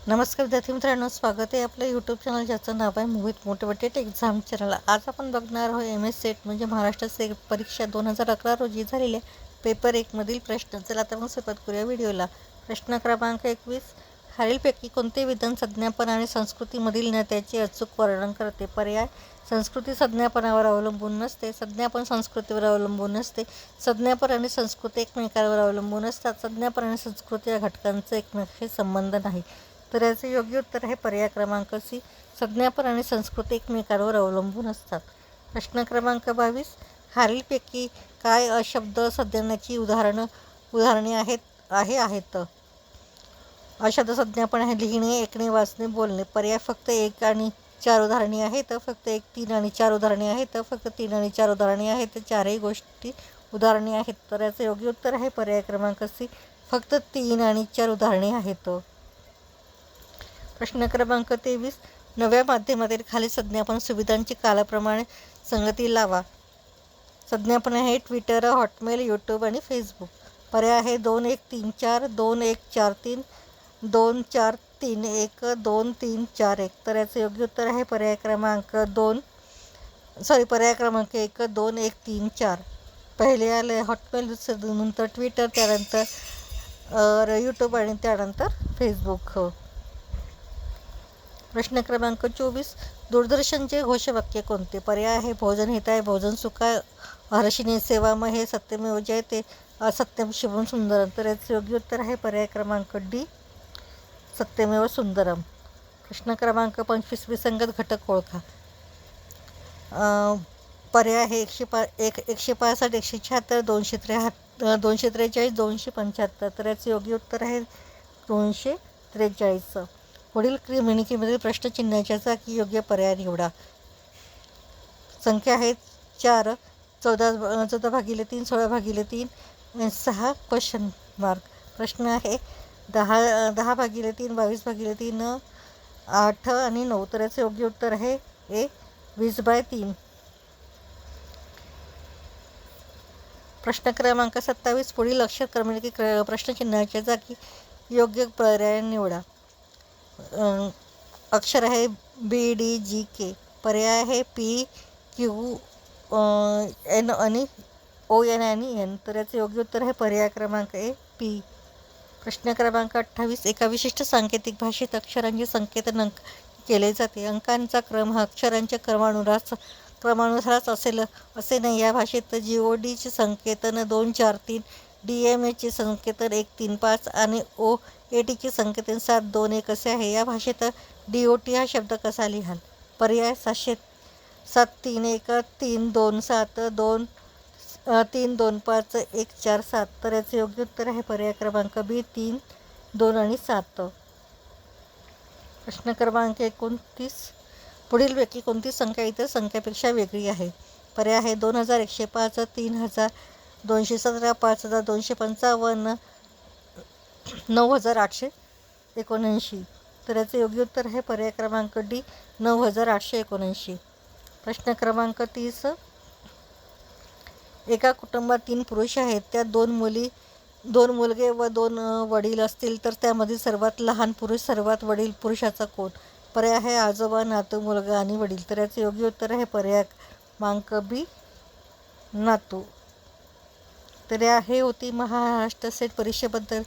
नमस्कार विद्यार्थी मित्रांनो, स्वागत आहे आपल्या यूट्यूब चॅनल ज्याचं नाव आहे मोहित मोटिवेटेड एक्झाम चॅनल। आज आपण बघणार आहोत MS सेट म्हणजे महाराष्ट्र सेट परीक्षा 2011 रोजी झालेल्या पेपर 1 मधील प्रश्न। चला आता मग सुरुवात करूया व्हिडिओला। प्रश्न क्रमांक 21, खालीलपैकी कोणते विधान संज्ञापन आणि संस्कृतीमधील नात्याचे अचूक वर्णन करते? पर्याय: संस्कृती संज्ञापनावर अवलंबून नसते, संज्ञापन संस्कृतीवर अवलंबून नसते, संज्ञापन आणि संस्कृती एकमेकांवर अवलंबून असतात, संज्ञापन आणि संस्कृती या घटकांचा एकमेकांशी संबंध नाही। तर याचे योग्य उत्तर आहे पर्याय क्रमांक सी, संज्ञापन आणि संस्कृती एकमेकांवर अवलंबून असतात। प्रश्न क्रमांक 22, खालीलपैकी काय अशब्द संज्ञानाची उदाहरणे आहेत? अशब्द संज्ञापन आहे लिहिणे, ऐकणे, वाचणे, बोलणे। पर्याय: फक्त 1 आणि 4 उदाहरणे आहेत, फक्त 1, 3 आणि 4 उदाहरणे आहेत, फक्त 3 आणि 4 उदाहरणे आहेत, चारही गोष्टी उदाहरणे आहेत। तर याचे योग्य उत्तर आहे पर्याय क्रमांक सी, फक्त 3 आणि 4 उदाहरणे आहेत। प्रश्न क्रमांक 23, नव्या माध्यमातील खाली संज्ञापन सुविधांची कालाप्रमाणे संगती लावा। संज्ञापन आहे ट्विटर, हॉटमेल, यूट्यूब आणि फेसबुक। पर्याय आहे 2, 1, 3, 4, 2, 1, 4, 3, 2, 4, 3, 1, 2, 3, 4, 1। तर याचे योग्य उत्तर आहे पर्याय क्रमांक 1, 2, 1, 3, 4। पहिले आले हॉटमेल, नंतर ट्विटर, त्यानंतर यूट्यूब आणि त्यानंतर फेसबुक। प्रश्न क्रमांक 24, दूरदर्शनचे घोषवाक्य कोणते? पर्याय आहे भोजन हिताय, भोजन सुखाय, हर्षिणी सेवामहे, सत्यमेव जयते, असत्यम शिवम सुंदरम। तर याचे योग्य उत्तर आहे पर्याय क्रमांक डी, सत्यमेव सुंदरम। प्रश्न क्रमांक 25, विसंगत घटक ओळखा। पर्याय आहे 165, 176, 243, 275। तर याचे योग्य उत्तर आहे 243। पुढील मिणकीमधील प्रश्नचिन्हाच्या जागी योग्य पर्याय निवडा। संख्या आहेत 4, 14/3, 16/3, 6 क्वेश्चन मार्क। प्रश्न आहे 10/3, 22/3, 8 आणि 9। तर याचे योग्य उत्तर आहे ए, 20/3। प्रश्न क्रमांक 27, पुढील अक्षर क्रमांकी प्रश्नचिन्हाच्या जागी योग्य पर्याय निवडा। अक्षर आहे BDGK। पर्याय आहे PQN आणि ON आणि N। तर याचे योग्य उत्तर आहे पर्याय क्रमांक ए, P। प्रश्न क्रमांक 28, एका विशिष्ट सांकेतिक भाषेत अक्षरांचे संकेतन केले जाते। अंकांचा क्रम हा अक्षरांच्या क्रमानुसारच असेल असे नाही। या भाषेत GODचे संकेतन 2, 4, 3, DMAचे संकेतन 1, 3, 5 आणि OATचे संकेतन 7, 2, 1 असे आहे। या भाषेत DOT हा शब्द कसा लिहाल? पर्याय: 731, 3, 2, 7, 2, 3, 2, 5, 1, 4, 7। तर याचे योग्य उत्तर आहे पर्याय क्रमांक बी, 3, 2 आणि 7। प्रश्न क्रमांक 29, पुढीलपैकी कोणती संख्या इतर संख्यापेक्षा वेगळी आहे? पर्याय आहे 2105, 3217, 5255, 9879। तर याचे योग्य उत्तर आहे पर्याय क्रमांक डी, 9879। प्रश्न क्रमांक 30, एका कुटुंबात 3 पुरुष आहेत, त्यात 2 मुलगे व 2 वडील असतील, तर त्यामधील सर्वात लहान पुरुष सर्वात वडील पुरुषाचा कोण? पर्याय आहे आजोबा, नातू, मुलगा आणि वडील। तर याचे योग्य उत्तर आहे पर्याय क्रमांक बी, नातू। तर हे होती महाराष्ट्र सेट परीक्षेबद्दल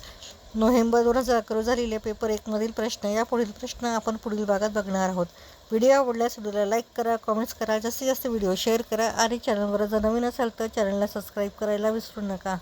नोव्हेंबर 2011 झालेल्या पेपर 1 मधील प्रश्न। या पुढील प्रश्न आपण पुढील भागात बघणार आहोत। व्हिडिओ आवडल्यास व्हिडिओला लाईक करा, कॉमेंट्स करा, जास्तीत जास्त व्हिडिओ शेअर करा आणि चॅनलवर जर नवीन असाल तर चॅनलला सबस्क्राईब करायला विसरू नका।